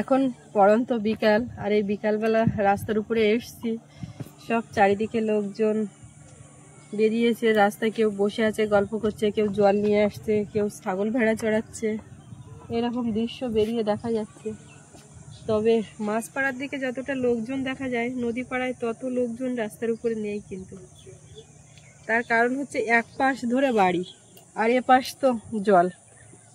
এখন পড়ন্ত বিকাল, আর এই বিকালবেলা রাস্তার উপরে এসছি, সব চারিদিকে লোকজন বেরিয়েছে, রাস্তায় কেউ বসে আছে গল্প করছে, কেউ জল নিয়ে আসছে, কেউ ছাগল ভেড়া চড়াচ্ছে, এরকম দৃশ্য বেরিয়ে দেখা যাচ্ছে। তবে মাছপাড়ার দিকে যতটা লোকজন দেখা যায়, নদী পাড়ায় তত লোকজন রাস্তার উপরে নেই। কিন্তু তার কারণ হচ্ছে এক পাশ ধরে বাড়ি আর এ পাশ তো জল।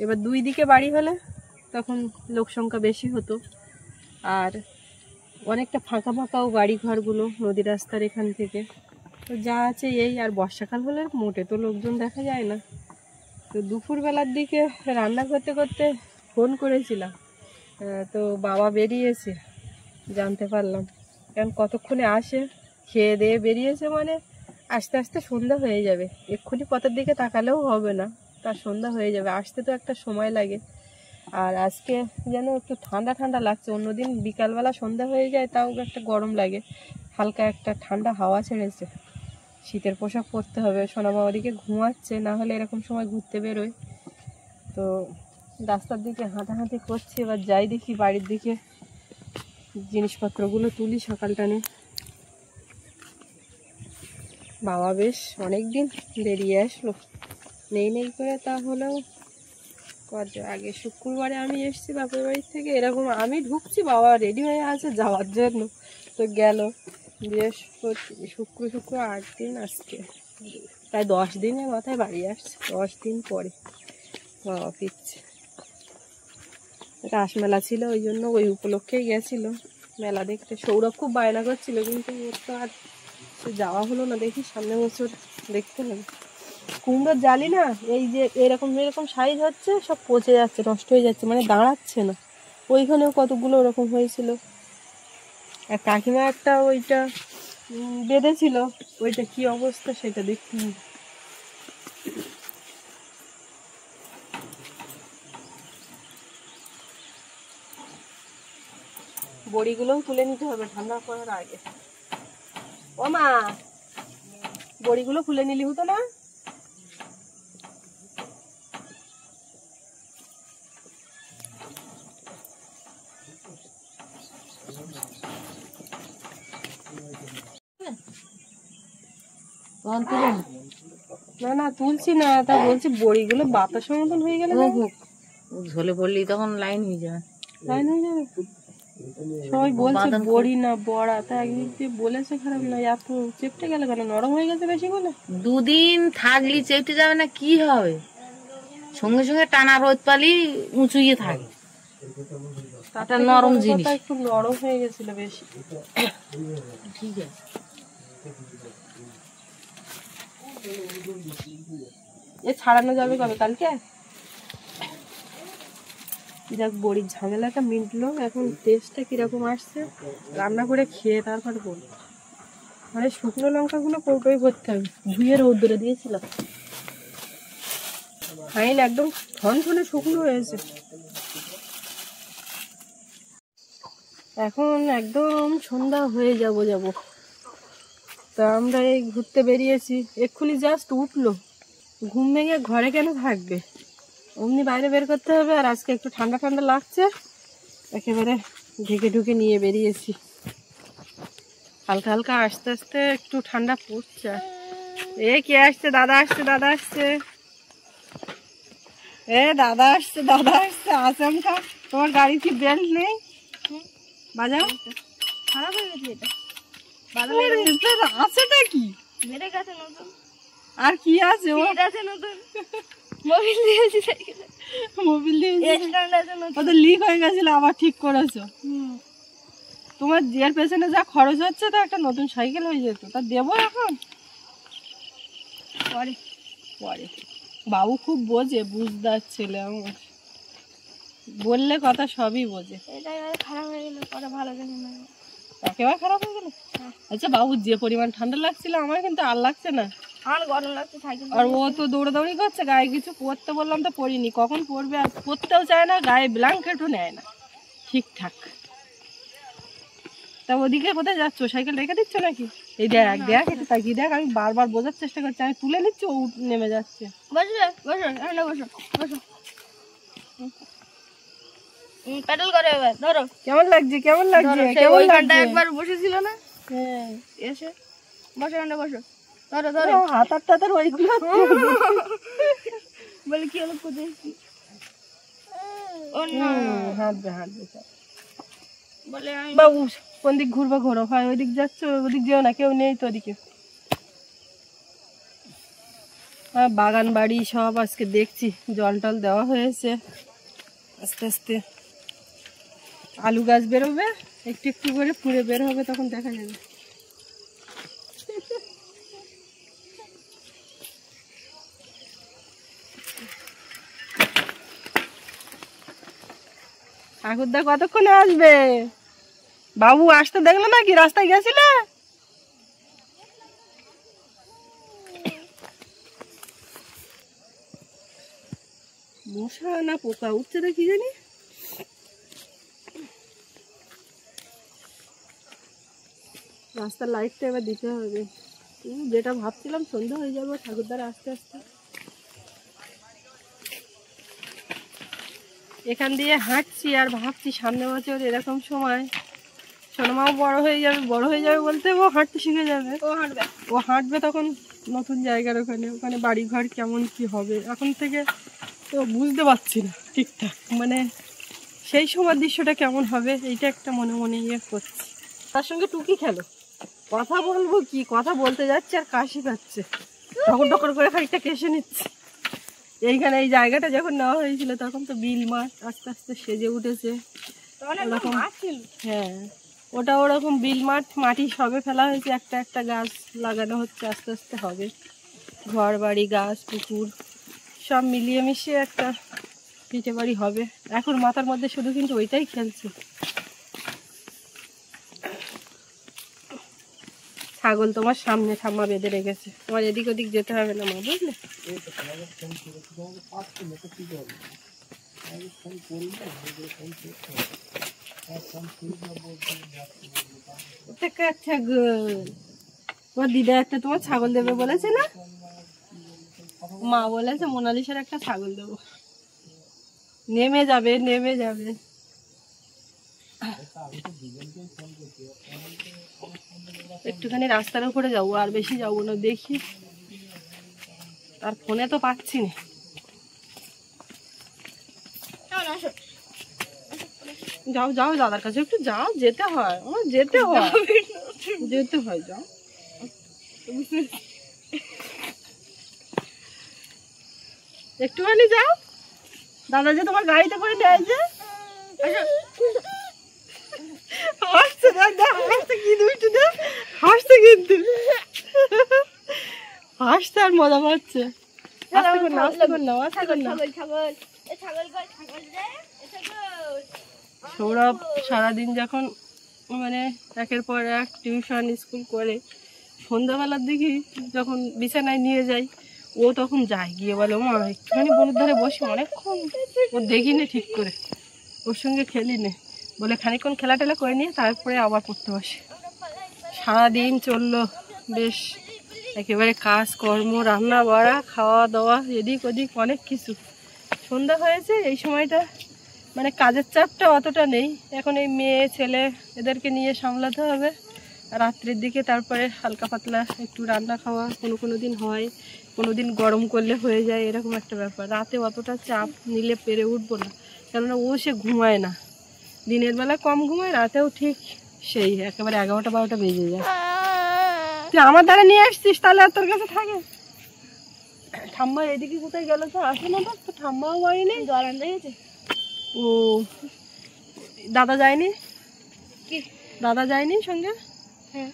এবার দুই দিকে বাড়ি হলে তখন লোক সংখ্যা বেশি হতো, আর অনেকটা ফাঁকা ফাঁকাও বাড়ি ঘরগুলো নদী রাস্তার এখান থেকে। তো যা আছে এই, আর বর্ষাকাল হলে মোটে তো লোকজন দেখা যায় না। তো দুপুরবেলার দিকে রান্না করতে করতে ফোন করেছিলাম, তো বাবা বেরিয়েছে জানতে পারলাম। কারণ কতক্ষণে আসে, খেয়ে দিয়ে বেরিয়েছে মানে আস্তে আস্তে সন্ধ্যা হয়ে যাবে, এক্ষুনি পথের দিকে তাকালেও হবে না, তার সন্ধ্যা হয়ে যাবে, আসতে তো একটা সময় লাগে। আর আজকে যেন একটু ঠান্ডা ঠান্ডা লাগছে, অন্যদিন বিকালবেলা সন্ধ্যা হয়ে যায় তাও একটা গরম লাগে, হালকা একটা ঠান্ডা হাওয়া ছেড়েছে। শীতের পোশাক পরতে হবে, সোনামা ওদিকে ঘুমাচ্ছে, না হলে এরকম সময় ঘুরতে বেরোয়। তো রাস্তার দিকে হাঁটাহাঁটি করছি, এবার যাই দেখি বাড়ির দিকে, জিনিসপত্রগুলো তুলি সকালটানে। বাবা বেশ অনেকদিন বেরিয়ে আসলো, নেই নেই করে, তাহলেও আগে শুক্রবারে আমি এসেছি বাপের বাড়ি থেকে, এরকম আমি ঢুকছি বাবা রেডি হয়ে আছে যাওয়ার জন্য, তো গেল। বৃহস্পতি শুক্র 8 দিন, আজকে তাই 10 দিনের মাথায় বাড়ি আসছে, 10 দিন পরে বাবা ফিরছে। রাসমেলা ছিল, ওই জন্য ওই উপলক্ষেই গেছিল মেলা দেখতে। সৌরভ খুব বায়না করছিল, কিন্তু ওর তো আর যাওয়া হলো না, দেখি সামনে বছর দেখতে হবে। কুমড়োর জালি না, এই যে এরকম এরকম সাইজ হচ্ছে, সব পচে যাচ্ছে, নষ্ট হয়ে যাচ্ছে, মানে দাঁড়াচ্ছে না। ওইখানেও কতগুলো ওরকম হয়েছিল, আর কাকিমা একটা ওইটা বেঁধেছিল, ওইটা কি অবস্থা সেটা দেখতে হবে। বড়িগুলোও তুলে নিতে হবে ঠান্ডা করার আগে। ও মা, বড়িগুলো খুলে নিলি হতো না? না না তুলছি না, তা বলছি বড়িগুলো বাতাসের মতন হয়ে গেলে ঝোলে পড়লি তখন লাইন হয়ে যাবে, লাইন হয়ে যাবে। সবাই বলছে বড়ি না বড়া, তা একদিক দিয়ে বলেছে খারাপ না, এত চেপটে গেল কেন? নরম হয়ে গেছে বেশি বলে? দুদিন থাকলি চেপটে যাবে না, কি হবে? সঙ্গে সঙ্গে টানা রোদ পালি উঁচুইয়ে থাকে, তাটা নরম জিনিস, একটু নরম হয়ে গেছিল বেশি। ঠিক আছে। এ ছাড়ানো যাবে কবে? কালকে? যাক, বড়ির ঝামেলাটা মিটলো। এখন টেস্টটা কিরকম আসছে রান্না করে খেয়ে তারপর বলবো। মানে শুকনো লঙ্কাগুলো কৌটোয় ভরতে হবে, ধুয়ে রৌদ্রে দিয়েছিলাম, ফাইন একদম থনথনে শুকনো হয়েছে। এখন একদম সন্ধ্যা হয়ে যাব। তা আমরা এই ঘুরতে বেরিয়েছি, এক্ষুনি জাস্ট উঠলো, ঘুম ভেঙে ঘরে কেন থাকবে, অমনি বাইরে বের করতে হবে। আর আজকে একটু ঠান্ডা ঠান্ডা লাগছে, একেবারে ঢেকে ঢুকে নিয়ে বেরিয়েছি। হালকা হালকা আস্তে আস্তে একটু ঠান্ডা পড়ছে। এ কে আসছে? দাদা আসছে, দাদা আসছে, এ দাদা আসছে, দাদা আসছে। আসামটা তোমার গাড়ি কি বেল্ট নেই? বাজাও, খারাপ হয়ে গেছে এটা। আছেটা কি? মেরে গেছে নতুন। আর কি আছে? ও আছে নতুন মোবিল দিয়েছি, সাইকেলে মোবিল দিয়েছি, স্ট্যান্ড আছে নতুন, ওটা লিক হয়ে গেছিল, আবার ঠিক করেছো। তোমার এর পেছনে যা খরচ হচ্ছে, তো একটা নতুন সাইকেল হয়ে যেত। তা দেবো এখন, পরে পরে। বাবু খুব বোঝে, বুঝদার ছেলে আমার, বললে কথা সবই বোঝে। এটা খারাপ হয়ে গেল, পরে ভালো লাগে না, একেবারে খারাপ হয়ে গেল। আচ্ছা বাবু, যে পরিমাণ ঠান্ডা লাগছিল আমার কিন্তু আর লাগছে না, আমার গরম লাগছে সাইকেল। আর ও তো দৌড়াদৌড়ি করছে, গায়ে কিছু পরতে বললাম তো পরিনি, কখন পরবে? আর পরতেও চায় না, গায়ে ব্ল্যাঙ্কেটও নেয় না ঠিকঠাক। তা ওদিকে কোথায় যাচ্ছ? সাইকেল রেখে দিচ্ছ নাকি? এই দেখ দেখ, এটা তাকিয়ে দেখ, আমি বারবার বোঝার চেষ্টা করছি, আমি তুলে নিচ্ছি, ও নেমে যাচ্ছে। বসো বসো, বসো বসো। প্যাডেল করে এবার ধরো। কেমন লাগছে কেমন লাগছে সেই কেমন ওইখানটা লাগছে? একবার বসেছিল না, হ্যাঁ এসে বসো এখানটা বসো, ধরো ধরো। হাতার টাতার ওইগুলো বলে কি হলো কোথায় কি? ও না হাঁটবে হাঁটবে চল। বলে আমি বাবু কোন দিক ঘুরবা ঘোরো, হয় ওইদিক যাচ্ছ ওদিক যেও না, কেউ নেই তো ওদিকে। বাগান বাড়ি সব আজকে দেখছি জল টল দেওয়া হয়েছে, আস্তে আস্তে আলু গাছ বেরোবে, একটু একটু করে ফুলে বের হবে, তখন দেখা যাবে। ঠাকুরদা কতক্ষণে আসবে? বাবু আসতে দেখলো নাকি, রাস্তায় গেছিলে? মশা না পোকা উঠছে না কি জানি। রাস্তার লাইটটা এবার দিতে হবে। যেটা ভাবছিলাম সন্ধ্যা হয়ে যাবে ঠাকুরদার আস্তে আস্তে। এখান দিয়ে হাঁটছি আর ভাবছি সামনে বছর এরকম সময় সোনামাও বড় হয়ে যাবে বলতে ও হাঁটতে শিখে যাবে। ও হাঁটবে তখন নতুন জায়গার ওখানে বাড়ি ঘর কেমন কি হবে এখন থেকে তো বুঝতে পারছি না ঠিকঠাক, মানে সেই সময় দৃশ্যটা কেমন হবে এইটা একটা মনে মনে ইয়ে করছি। তার সঙ্গে টুকি খেলো, কথা বলবো কি, কথা বলতে যাচ্ছে আর কাশি পাচ্ছে, টকর টকর করে খানিকটা কেশে নিচ্ছে। এইখানে এই জায়গাটা যখন নেওয়া হয়েছিল তখন তো বিল মাঠ আস্তে আস্তে সেজে উঠেছে ওরকম। হ্যাঁ ওটা ওরকম বিল মাঠ, মাটি সবে ফেলা হয়েছে, একটা একটা গাছ লাগানো হচ্ছে, আস্তে আস্তে হবে ঘর বাড়ি গাছ পুকুর সব মিলিয়ে মিশিয়ে একটা পিঠে বাড়ি হবে। এখন মাথার মধ্যে শুধু কিন্তু ওইটাই খেলছে। ছাগল তোমার সামনে ঠাম্মা বেঁধে রেখেছে, তোমার এদিক ওদিক যেতে হবে না মা, বুঝলে? তোমার দিদা একটা তোমার ছাগল দেবে বলেছে না, মা বলেছে মোনালিসার একটা ছাগল দেবো, নেমে যাবে নেমে যাবে। একটুখানি রাস্তার উপরে যাবো, আর বেশি যাবো না, দেখি তার ফোনে তো পাচ্ছি না। যাও যাও দাদার কাছে একটু যাও, যেতে হয় আমার যেতে হয় যেতে হয়, যাও একটুখানি যাও, দাদা যে তোমার গাড়িতে করে নেয় যে হাসছে, হাসতে কি দুইটু দে হাসতে, কিন্তু হাসতে আর মজা পাচ্ছে। সৌরভ সারাদিন যখন মানে একের পর এক টিউশন স্কুল করে সন্ধ্যাবেলার দিকে যখন বিছানায় নিয়ে যাই ও তখন যায় গিয়ে বলে মা একটুখানি বনের ধারে বসে অনেকক্ষণ ও দেখিনি ঠিক করে, ওর সঙ্গে খেলি নে, বলে খানিকক্ষণ খেলা টেলা করে নিয়ে তারপরে আবার পড়তে বসে। সারাদিন চললো বেশ একেবারে কাজ কর্ম, রান্না বাড়া খাওয়া দাওয়া এদিক ওদিক অনেক কিছু। সন্ধ্যা হয়েছে এই সময়টা মানে কাজের চাপটা অতটা নেই এখন, এই মেয়ে ছেলে এদেরকে নিয়ে সামলাতে হবে। রাত্রের দিকে তারপরে হালকা পাতলা একটু রান্না খাওয়া কোনো দিন হয়, কোনো দিন গরম করলে হয়ে যায়, এরকম একটা ব্যাপার। রাতে অতটা চাপ নিলে পেরে উঠবো না, কেননা ও সে ঘুমায় না, দিনের বেলা কম ঘুমায়, রাতেও ঠিক সেই একেবারে 11টা-12টা বেজে যায়। তুই আমার দ্বারা নিয়ে আসছিস তাহলে আর তোর কাছে থাকে? ঠাম্মা এদিকে কোথায় গেল তো আসে না, তো ঠাম্মাও বাড়ি নেই, জল আনতে গেছে। ও দাদা যায়নি? কি দাদা যায়নি সঙ্গে? হ্যাঁ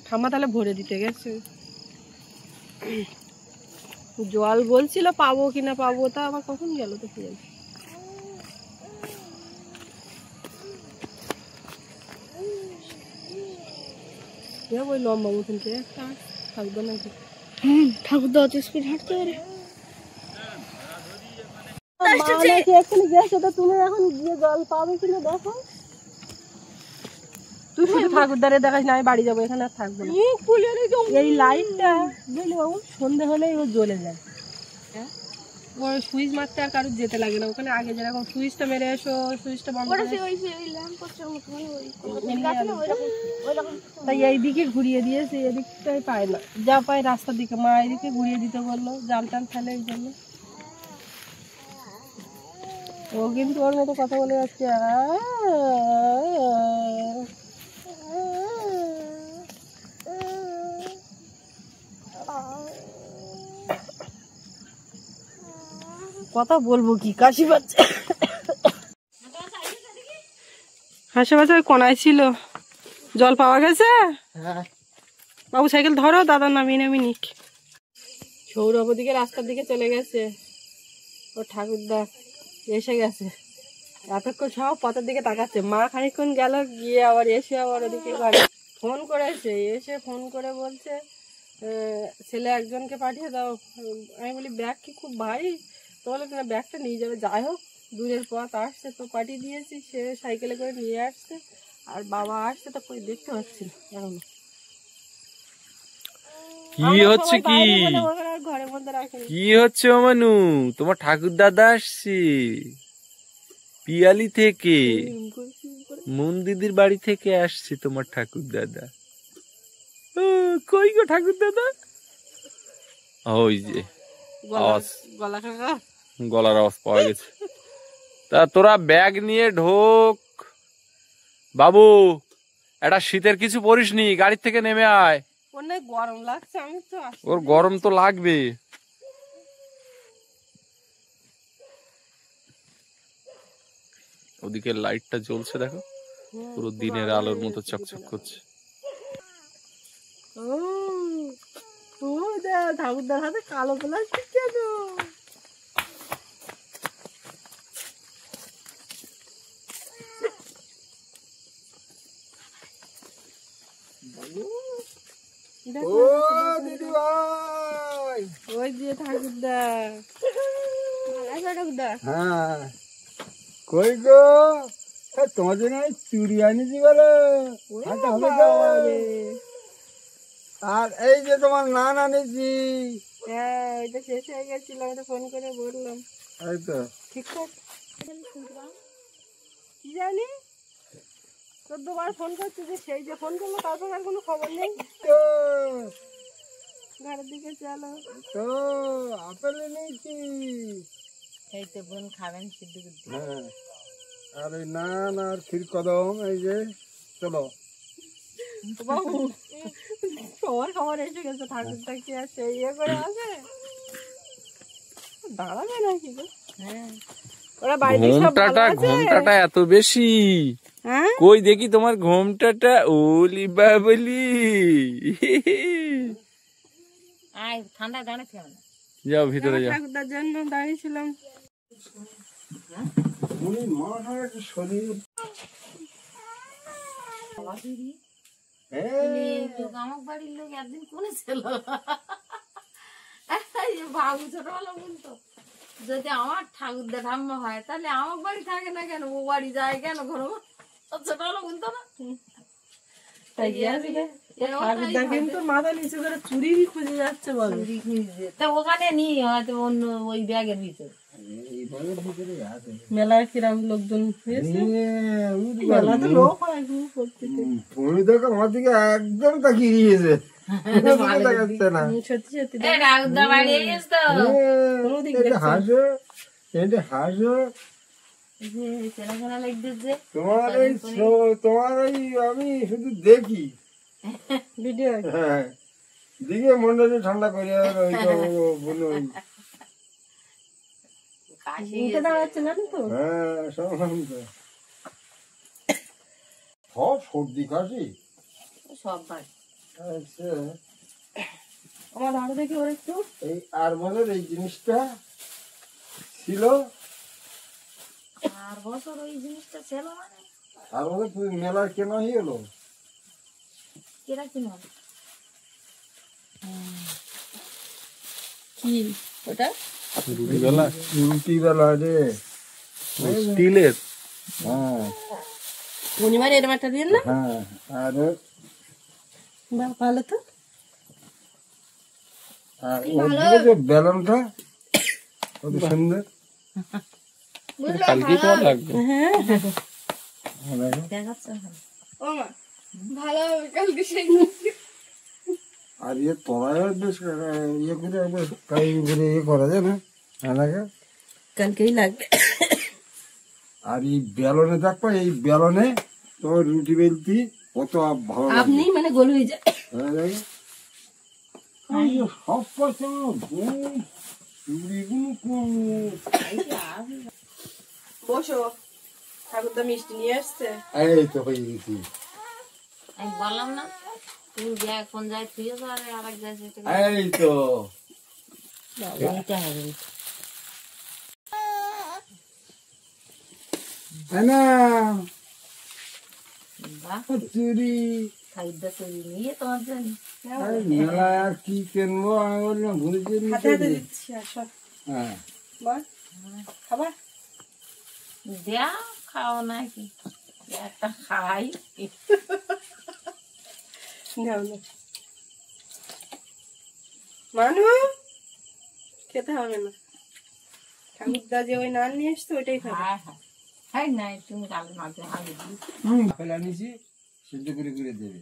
ঠাম্মা তাহলে ভরে দিতে গেছে। জল বলছিল পাবো কিনা পাবো, তা আবার কখন গেল তো কি জানি। ওই লম্বা মতন কে একটা থাকবে নাকি? ঠাকুর দা অত স্পিড হাঁটতে পারে। তুমি এখন গিয়ে জল পাবে কিনা দেখো, তুই শুধু ঠাকুরদারে দেখাস না, আমি বাড়ি যাবো, এখানে আর থাকবো না। এই লাইটটা বুঝলি বাবু সন্ধে হলেই ও জ্বলে যায়, ওর সুইচ মারতে আর কারোর যেতে লাগে না, ওখানে আগে যেরকম সুইচটা মেরে এসো, সুইচটা বন্ধ করে তাই এইদিকে ঘুরিয়ে দিয়েছে, এদিকটাই পায় না, যা পায় রাস্তার দিকে। মা এদিকে ঘুরিয়ে দিতে বললো, জাল টাল ফেলে এই জন্য। ও কিন্তু ওর মতো কথা বলে যাচ্ছে। কথা বলবো কি, কাশি পাচ্ছে। হাসে বাসে ওই কোনায় ছিল, জল পাওয়া গেছে। বাবু সাইকেল ধরো, দাদা নামিয়ে নামিয়ে নিক। সৌরভ দিকে রাস্তার দিকে চলে গেছে, ও ঠাকুরদা এসে গেছে। এতক্ষণ সব পথের দিকে তাকাচ্ছে। মা খানিকক্ষণ গেল, গিয়ে আবার এসে আবার ওদিকে ঘরে ফোন করেছে। এসে ফোন করে বলছে ছেলে একজনকে পাঠিয়ে দাও। আমি বলি ব্যাগ কি খুব ভারী? তো বলে না, ব্যাগটা নিয়ে যাবে। যাই হোক, দূরের পথ আসছে তো পাঠিয়ে দিয়েছি। সে সাইকেলে করে নিয়ে আসছে, আর বাবা আসছে তো কই দেখতে পাচ্ছি না এখন। কি হচ্ছে কি ঘরের মধ্যে রাখিনি। কি হচ্ছে মানু? তোমার ঠাকুর দাদা আসছে পিয়ালি থেকে, মুন দিদির বাড়ি থেকে আসছে তোমার ঠাকুর দাদা। কই গো ঠাকুর দাদা? ওই যে আওয়াজ, গলার আওয়াজ পাওয়া গেছে। তা তোরা ব্যাগ নিয়ে ঢোক। বাবু, একটা শীতের কিছু পরিসনি, গাড়ির থেকে নেমে আয়। অনেক গরম লাগছে, আমি তো ওর গরম তো লাগবে। ওদিকে লাইটটা জ্বলছে দেখো, পুরো দিনের আলোর মতো চকচক করছে। ঠাকুরদার হাতে কালো প্লাস্টিক কেন? ওই যে ঠাকুরদা। ঠাকুরদা হ্যাঁ, কই গো? তোমার জন্য চুরি আনিছি বলো। আর এই যে তোমার নান আনিছি। হ্যাঁ, এটা শেষ হয়ে গেছিল, আমি তো ফোন করে বললাম। এই তো ঠিকঠাক কি জানি 14 বার ফোন করছে, যে সেই যে ফোন করলো তারপর আর কোনো খবর নেই। তো ঘরের দিকে চলো। তো আপেল এনেছি। এই তো বোন খাবেন সিদ্ধ করতে। হ্যাঁ, আর এই নান আর ক্ষীর কদম, এই যে চলো। বাবু সবার খবর এসে গেছে, ঠাকুরটা কি আর সেই ইয়ে করে আছে, দাঁড়াবে নাকি গো? হ্যাঁ, ওরা বাড়িতে সব ভালো আছে? ঘোমটাটা এত বেশি, কই দেখি তোমার ঘোমটাটা। ওলি বাবলি, আয় ঠান্ডা দাঁড়াতে হবে না। যাও ভিতরে যাও। ঠাকুরদার জন্য দাঁড়িয়েছিলাম। শরীর আমার বাড়ির লোক একদিন কোনে ছিল, বাবু ছোটবেলা বলতো যদি আমার ঠাকুরদা ঠাম্মা হয় তাহলে আমার বাড়ি থাকে না কেন, ও বাড়ি যায় কেন? ঘরে ছোটবেলা বলতো না। তাই ঠাকুরদা কিন্তু মাথা নিচু করে চুরি খুঁজে যাচ্ছে, বলো। তা ওখানে নিয়ে হয়তো অন্য ওই ব্যাগের ভিতরে। মেলায় কিরম লোকজন হয়েছে, মেলা তো লোক হয়। তুমি দেখো আমার দিকে একদম তাকিয়ে দিয়েছে, দেখাচ্ছে না। সত্যি সত্যি ঠাকুরদা বাড়ি গেছে তো হাসো, এটা হাসো। চেনাশোনা লাগতেছে তোমার এই আমি শুধু দেখি ভিডিও। হ্যাঁ, দিকে মনটা ঠান্ডা করে দাঁড়াচ্ছে না তো। হ্যাঁ, সব সর্দি কাশি সব ভাই। আচ্ছা, আমার ধারে দেখি ওর একটু এই আর বছর এই জিনিসটা ছিল, আর বছর ওই জিনিসটা ছিল মানে আর বছর তুই মেলার কেনা হয়ে গেল। কেরা কিনো কি ওটা? রুটি বেলা রে, স্টিলের। হ্যাঁ পূর্ণিমার এরম একটা দিন না? হ্যাঁ, আর ভালো তো। আর ওর যে বেলনটা কত সুন্দর। কালকেই তোমার লাগবে। দেখাচ্ছে না। আর ইয়ে তলায় বেশ ইয়ে করে একবার কাই করে ইয়ে করা যায় না এলাকা। কালকেই লাগবে। আর এই বেলনে দেখবা, এই বেলনে তোমার রুটি বেলতি কত ভালো লাগে। আপনি মানে গোল হয়ে যায়। ভালো লাগে। এই যে সব পাশে চুড়িগুলো বসো, ঠাকুরদা মিষ্টি নিয়ে আসছে। এই তো হয়ে গেছি। আমি বললাম না তুমি ব্যাগ কোন যায় থুয়ে তো আর এক যায় সেটা এই তো এইটা হবে। না বাহ, চুরি খাইদা তৈরি নিয়ে তোমার জন্য মেলা আর কি কিনবো আমি বললাম ঘুরেছি। হাতে হাতে দিচ্ছি, আসো। হ্যাঁ মা, খাবার? দেয়া খাও নাকি একটা খাই। নাও না। মানু, খেতে হবে না। ঠাকুরদা যে ওই নান নিয়ে এসছে ওইটাই খাবে। হ্যাঁ হ্যাঁ খাই নাই তুমি কালে মাঝে আগে দিই। আপেল আনিছি, সিদ্ধ করে করে দেবে।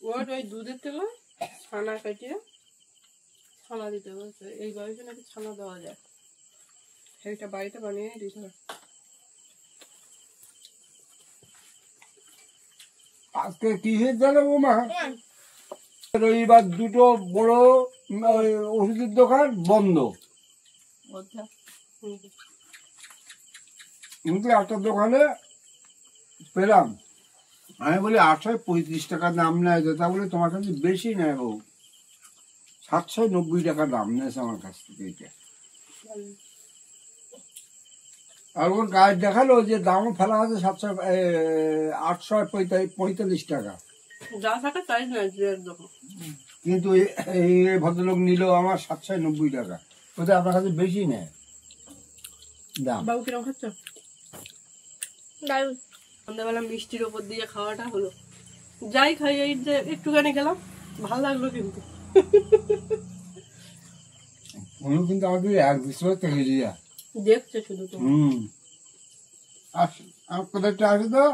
ওই দুধের থেকে ছানা কাটিয়ে ছানা দিতে বলছে। এই বয়সে নাকি ছানা দেওয়া যায়, সেইটা বাড়িতে বানিয়ে দিতে হবে। আজকে কি হয়েছে জানো বৌমা, রবিবার দুটো বড় ওষুধের দোকান বন্ধ, কিন্তু একটা দোকানে পেলাম। আমি বলি 835 টাকা দাম নেয়, তা বলে তোমার কাছে বেশি নেয় বউ, 790 টাকা দাম নেছে আমার কাছ থেকে এটা। আর ওর গায়ে দেখালো যে দামও ফেলা আছে 845 টাকা, যা থাকে তাই না দোকান। কিন্তু এই ভদ্রলোক নিল আমার 790 টাকা, ওটা আপনার কাছে বেশি নেয় দাম। বাবু কিরম খাচ্ছ? দারুন। সন্ধ্যাবেলা মিষ্টির ওপর দিয়ে খাওয়াটা হলো। যাই খাই, এই যে একটুখানি খেলাম, ভালো লাগলো কিন্তু। উনি কিন্তু আমাদের এক বছর থেকে দিয়া দেখছে শুধু তো। আমার কোথায় একটা আছে তো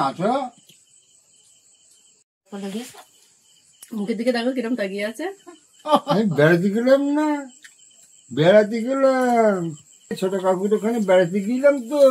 আছো, বলে গেছে মুখের দিকে দেখো কিরম তাকিয়ে আছে। আমি বেড়াতে গেলাম না, বেড়াতে গেলাম ছোট কাকুর ওখানে বেড়াতে গেলাম তো।